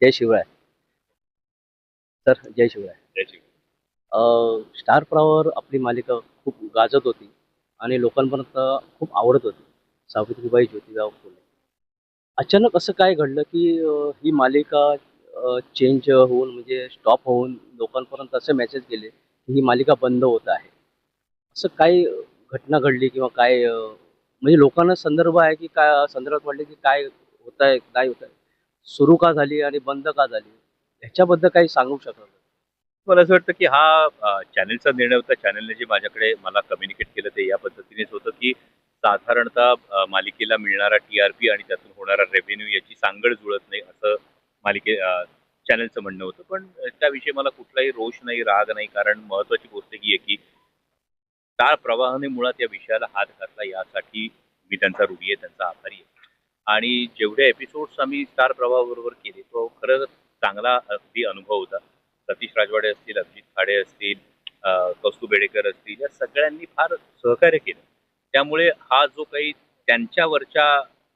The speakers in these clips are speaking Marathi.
जय शिवराय. सर जय शिवराय. त्याची स्टार प्रवाहावर आपली मालिका खूप गाजत होती आणि लोकांपर्यंत खूप आवडत होती. सावित्रीबाई ज्योतिराव फुले. अचानक असं काय घडलं, की ही मालिका चेंज होऊन म्हणजे स्टॉप होऊन लोकांपर्यंत असे मेसेज गेले, की ही मालिका बंद होत आहे. असं काय घटना घडली किंवा काय म्हणजे लोकांना संदर्भ आहे, की काय संदर्भात वाटले, की काय होतंय, काय होतंय? सुरू का झाली आणि बंद का झाली? ह्याच्याबद्दल काही सांगू शकाल का? मला असं वाटतं, की हा चॅनलचा निर्णय होता. चॅनलने जे माझ्याकडे मला कम्युनिकेट केलं ते या पद्धतीनेच होतं, की साधारणतः मालिकेला मिळणारा टी-आर-पी आणि त्यातून होणारा रेव्हेन्यू याची सांगड जुळत नाही असं चॅनलचं म्हणणं होतं. पण त्याविषयी मला कुठलाही रोष नाही, राग नाही. कारण महत्त्वाची गोष्ट ही आहे, की स्टार प्रवाहाने मुळात या विषयाला हात घातला यासाठी मी त्यांचा ऋणी आहे, त्यांचा आभारी आहे. आणि जेवढे एपिसोड्स आम्ही स्टार प्रवाहाबरोबर केले, तो खरंच चांगला अगदी अनुभव होता. सतीश राजवाडे असतील, अभिजित खाडे असतील, कौस्तुभ बेडेकर असतील, या सगळ्यांनी फार सहकार्य केलं. त्यामुळे हा जो काही त्यांच्यावरच्या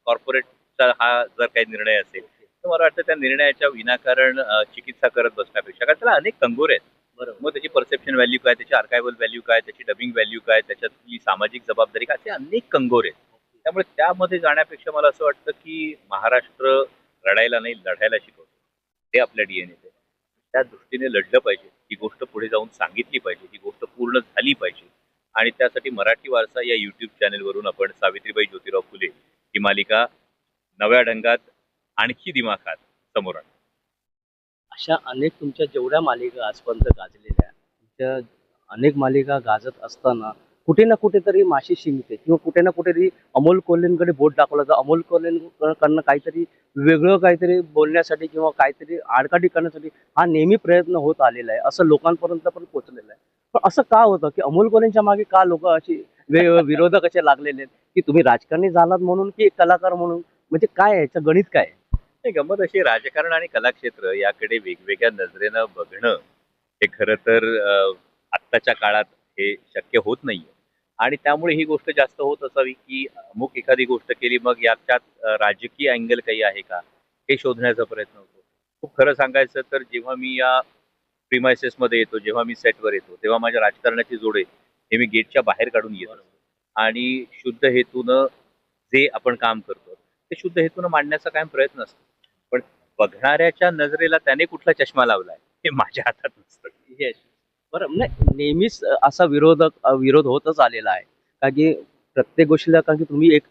कॉर्पोरेटचा हा जर काही निर्णय असेल, तर मला वाटतं त्या निर्णयाच्या विनाकारण चिकित्सा करत बसण्यापेक्षा, कारण त्याला अनेक कंगोरे आहेत. बरोबर. मग त्याची परसेप्शन व्हॅल्यू काय, त्याची आर्कायव्हल व्हॅल्यू काय, त्याची डबिंग व्हॅल्यू काय, त्याच्यातली सामाजिक जबाबदारी काय, असे अनेक कंगोरे आहेत. त्यामुळे त्यामध्ये जाण्यापेक्षा मला असं वाटतं, की महाराष्ट्र रडायला नाही, लढायला शिकवतो. ते आपल्या डीएनएत आहे. त्या दृष्टीने लढलं पाहिजे. ही गोष्ट पुढे जाऊन सांगितली पाहिजे. ही गोष्ट पूर्ण झाली पाहिजे. आणि त्यासाठी मराठी वारसा या YouTube चॅनलवरून आपण सावित्रीबाई ज्योतिराव फुले ही मालिका नव्या ढंगात आणखी दिमाखात समोर आणू. अशा अनेक तुमच्या जेवढ्या मालिका आजपर्यंत गाजलेल्या, त्या अनेक मालिका गाजत असताना कुठे ना कुठेतरी माशी शिंकते किंवा कुठे ना कुठेतरी अमोल कोल्हेंकडे बोट दाखवलं तर अमोल कोल्हेंकडनं काहीतरी वेगळं काहीतरी बोलण्यासाठी किंवा काहीतरी आडकाठी करण्यासाठी हा नेहमी प्रयत्न होत आलेला आहे. असं लोकांपर्यंत पण पोहोचलेलं आहे. पण असं का होतं, की अमोल कोल्हेंच्या मागे का लोकं अशी विरोधक असे लागलेले आहेत, की तुम्ही राजकारणी झालात म्हणून की एक कलाकार म्हणून? म्हणजे काय आहे याचं गणित काय आहे? नाही, गंमत अशी आहे, राजकारण आणि कलाक्षेत्र याकडे वेगवेगळ्या नजरेनं बघणं हे खरं तर आत्ताच्या काळात हे शक्य होत नाहीये. आणि त्यामुळे ही गोष्ट जास्त होत असावी, की अमुक एखादी गोष्ट केली मग याच्यात राजकीय अँगल काही आहे का? हे शोधण्याचा प्रयत्न होतो. खूप खरं सांगायचं तर जेव्हा मी या प्रिमायसेसमध्ये येतो, जेव्हा मी सेटवर येतो, तेव्हा माझ्या राजकारणाची जोडे हे मी गेटच्या बाहेर काढून येत असतो. आणि शुद्ध हेतूनं जे आपण काम करतो, ते शुद्ध हेतूनं मांडण्याचा कायम प्रयत्न असतो. पण बघणाऱ्याच्या नजरेला त्याने कुठला चष्मा लावलाय, हे माझ्या हातात नसतं. येस. बरं नाही नेहमीच असा विरोध होतच आलेला आहे. कारण की प्रत्येक गोष्टीला कारण की तुम्ही एक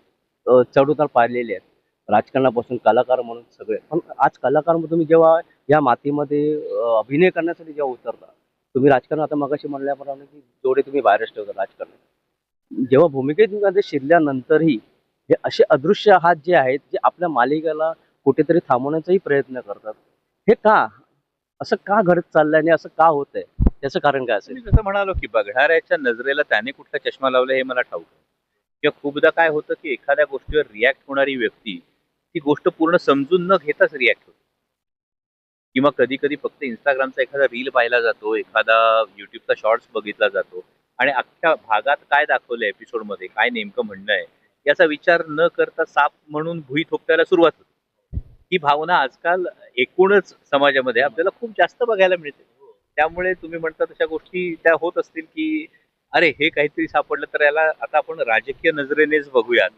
चढ-उतार पाहिलेले आहेत. राजकारणापासून कलाकार म्हणून सगळे. पण आज कलाकार म्हणून तुम्ही जेव्हा या मातीमध्ये अभिनय करण्यासाठी जेव्हा उतरता, तुम्ही राजकारण आता मगाशी म्हणल्याप्रमाणे की जेवढे तुम्ही व्हायरस ठेवता राजकारणात. जेव्हा भूमिकेमध्ये शिरल्यानंतरही हे असे अदृश्य हात जे आहेत, जे आपल्या मालिकेला कुठेतरी थांबवण्याचाही प्रयत्न करतात. हे का? असं का घडत चाललंय आणि असं का होतंय? त्याचं कारण काय असेल? मी जसं म्हणालो, की बघणाऱ्याच्या नजरेला त्याने कुठला चष्मा लावला हे मला ठाऊक आहे. किंवा खूपदा काय होतं, की एखाद्या गोष्टीवर रिॲक्ट होणारी व्यक्ती, ती गोष्ट पूर्ण समजून न घेताच रिॲक्ट होते. किंवा कधी-कधी फक्त Instagramचा एखादा रील पाहिला जातो, एखादा YouTubeचा शॉर्ट्स बघितला जातो आणि अख्ख्या भागात काय दाखवलंय एपिसोडमध्ये, काय नेमकं म्हणणं आहे, याचा विचार न करता साप म्हणून भुई थोपटायला सुरुवात होते. ही भावना आजकाल एकूणच समाजामध्ये आपल्याला खूप जास्त बघायला मिळते. त्यामुळे तुम्ही म्हणता तशा गोष्टी त्या होत असतील, की अरे, हे काहीतरी सापडलं तर याला आता आपण राजकीय नजरेनेच बघूयात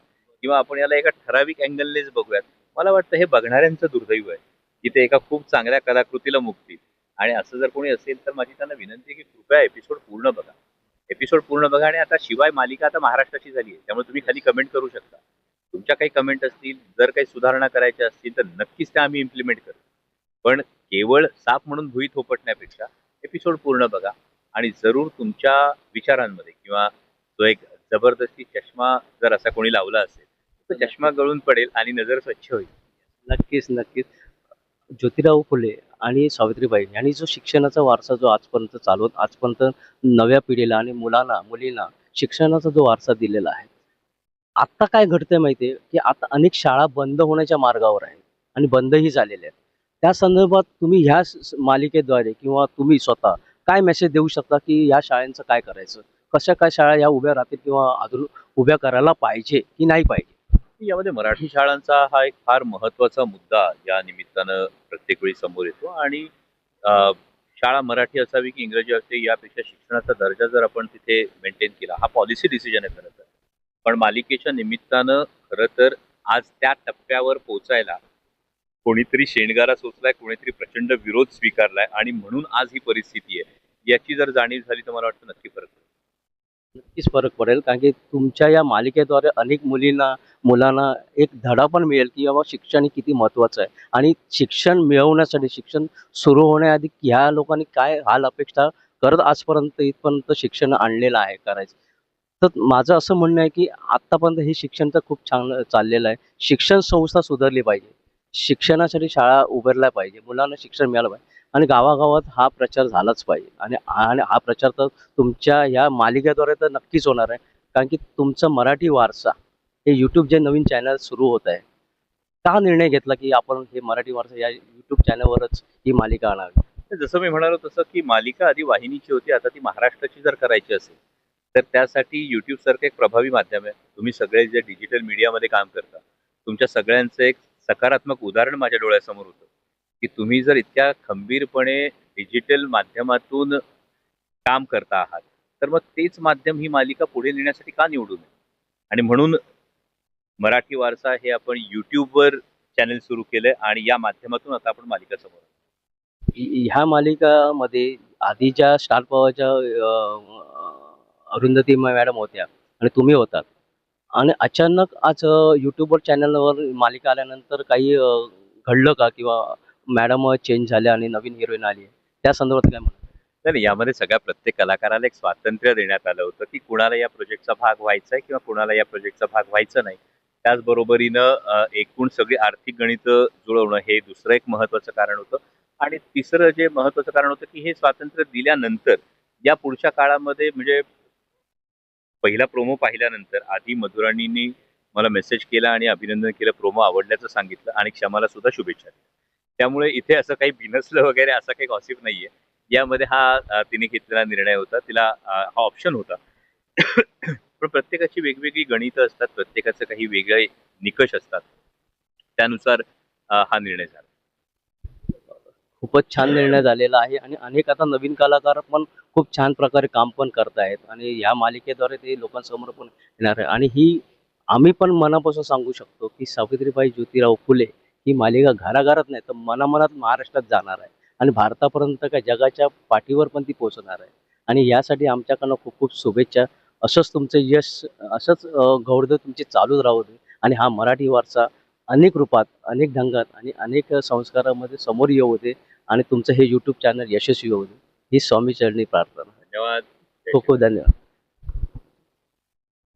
किंवा आपण याला एका ठराविक अँगलनेच बघूयात. मला वाटतं हे बघणाऱ्यांचं दुर्दैव आहे. की ते एका खूप चांगल्या कलाकृतीला मुकतील. आणि असं जर कोणी असेल तर माझी त्यांना विनंती आहे, की कृपया एपिसोड पूर्ण बघा. एपिसोड पूर्ण बघा आणि आता शिवाय मालिका आता महाराष्ट्राची झाली आहे. त्यामुळे तुम्ही खाली कमेंट करू शकता. तुमच्या काही कमेंट असतील, जर काही सुधारणा करायच्या असतील, तर नक्कीच त्या आम्ही इम्प्लिमेंट करू. पण केवळ साप म्हणून भुई थोपटण्यापेक्षा एपिसोड पूर्ण बघा आणि जरूर तुमच्या विचारांमध्ये किंवा जो एक जबरदस्ती चष्मा जर असा कोणी लावला असेल, तर चष्मा गळून पडेल आणि नजर स्वच्छ होईल. नक्कीच, नक्कीच. ज्योतिराव फुले आणि सावित्रीबाई यांनी जो शिक्षणाचा वारसा जो आजपर्यंत चालवत आजपर्यंत नव्या पिढीला आणि मुलांना, मुलींना शिक्षणाचा जो वारसा दिलेला आहे. आता काय घडतंय माहिती की आता अनेक शाळा बंद होण्याच्या मार्गावर आहेत आणि बंदही झालेल्या आहेत. त्या संदर्भात तुम्ही ह्या मालिकेद्वारे किंवा तुम्ही स्वतः काय मेसेज देऊ शकता, की या शाळांचं काय करायचं? कशा काय शाळा या उभ्या राहतील किंवा अजून उभ्या करायला पाहिजे की नाही पाहिजे? यामध्ये मराठी शाळांचा हा एक फार महत्वाचा मुद्दा या निमित्तानं प्रत्येक वेळी समोर येतो आणि अ, शाळा मराठी असावी की इंग्रजी असावी यापेक्षा शिक्षणाचा दर्जा जर आपण तिथे मेंटेन केला, हा पॉलिसी डिसिजन आहे खरं तर. पण मालिकेच्या निमित्तानं खरं तर आज त्या टप्प्यावर पोहोचायला कोणीतरी शेणगारा सोसलाय, कोणीतरी प्रचंड विरोध स्वीकारलाय आणि म्हणून आज ही परिस्थिती आहे. याची जर जाणीव झाली तर मला वाटतं नक्की फरक पडेल. नक्कीच फरक पडेल, कारण की तुमच्या या मालिकेद्वारे अनेक मुलांना एक धडा पण मिळेल, की बाबा शिक्षण हे किती महत्त्वाचं आहे आणि शिक्षण मिळवण्यासाठी, शिक्षण सुरू होण्याआधी ह्या लोकांनी काय हाल अपेक्षा करत आजपर्यंत इथपर्यंत शिक्षण आणलेलं आहे करायचं. तर माझं असं म्हणणं आहे, की आत्तापर्यंत हे शिक्षण तर खूप चांगलं चाललेलं आहे. शिक्षण संस्था सुधारली पाहिजे. शिक्षणासाठी शाळा उभारल्या पाहिजे. मुलांना शिक्षण मिळालं पाहिजे आणि गावागावात हा प्रचार झालाच पाहिजे आणि आणि हा प्रचार तर तुमच्या ह्या मालिकेद्वारे तर नक्कीच होणार आहे. कारण की तुमचा मराठी वारसा हे YouTube जे नवीन चॅनल सुरू होत आहे. का निर्णय घेतला, की आपण हे मराठी वारसा या YouTube चॅनलवरच ही मालिका आणावी? तर जसं मी म्हणालो तसं की मालिका आधी वाहिनीची होती, आता ती महाराष्ट्राची जर करायची असेल तर त्यासाठी YouTube सारखं एक प्रभावी माध्यम आहे. तुम्ही सगळे जे डिजिटल मीडियामध्ये काम करता, तुमच्या सगळ्यांचं एक सकारात्मक उदाहरण माझ्या डोळ्यासमोर होतं, की तुम्ही जर इतक्या खंबीरपणे डिजिटल माध्यमातून काम करता आहात, तर मग तेच माध्यम ही मालिका पुढे नेण्यासाठी का निवडू नये? आणि म्हणून मराठी वारसा हे आपण YouTubeवर चॅनल सुरू केलंय आणि या माध्यमातून आता आपण मालिका समोर आणू. ह्या मालिकामध्ये आधीच्या स्टार प्रवाहच्या अरुंधती मॅडम होत्या आणि तुम्ही होतात आणि अचानक आज YouTubeवर चॅनलवर मालिका आल्यानंतर काही घडलं का? किंवा मॅडम चेंज झाल्या आणि नवीन हिरोईन आली आहे. त्या संदर्भात काय म्हणणं? तर यामध्ये सगळ्या प्रत्येक कलाकाराला एक स्वातंत्र्य देण्यात आलं होतं, की कुणाला या प्रोजेक्टचा भाग व्हायचा आहे किंवा कुणाला या प्रोजेक्टचा भाग व्हायचा नाही. त्याचबरोबरीनं एकूण सगळी आर्थिक गणितं जुळवणं हे दुसरं एक महत्त्वाचं कारण होतं. आणि तिसरं जे महत्त्वाचं कारण होतं, की हे स्वातंत्र्य दिल्यानंतर या पुढच्या काळामध्ये म्हणजे पहिला प्रोमो पाहिल्यानंतर आधी मधुराणींनी मला मेसेज केला आणि अभिनंदन केलं, प्रोमो आवडल्याचं सांगितलं आणि क्षमाला सुद्धा शुभेच्छा दिल्या. त्यामुळे इथे असं काही बिनसलं वगैरे असा काही गॉसिप नाहीये. यामध्ये हा तिने घेतलेला निर्णय होता. तिला हा ऑप्शन होता. पण प्रत्येकाची वेगवेगळी गणितं असतात, प्रत्येकाचे काही वेगळे निकष असतात. त्यानुसार हा निर्णय झाला. खूपच छान निर्णय झालेला आहे आणि अनेक आता नवीन कलाकार पण खूप छान प्रकारे काम पण करत आहेत आणि ह्या मालिकेद्वारे ते लोकांसमोर पण येणार आहे आणि ही आम्ही पण मनापासून सांगू शकतो, की सावित्रीबाई ज्योतिराव फुले ही मालिका घराघरात नाही तर मनामनात महाराष्ट्रात जाणार आहे आणि भारतापर्यंत काय जगाच्या पाठीवर पण ती पोहोचणार आहे आणि यासाठी आमच्याकडनं खूप खूप शुभेच्छा. असंच तुमचं यश, असंच घौडदौड तुमची चालूच राहू दे आणि हा मराठी वारसा अनेक रूपात, अनेक ढंगात आणि अनेक संस्कारामध्ये समोर येऊ दे आणि तुमचं हे YouTube चॅनल यशस्वी होऊ दे. ही स्वामी चरणी प्रार्थना. धन्यवाद. खूप खूप धन्यवाद.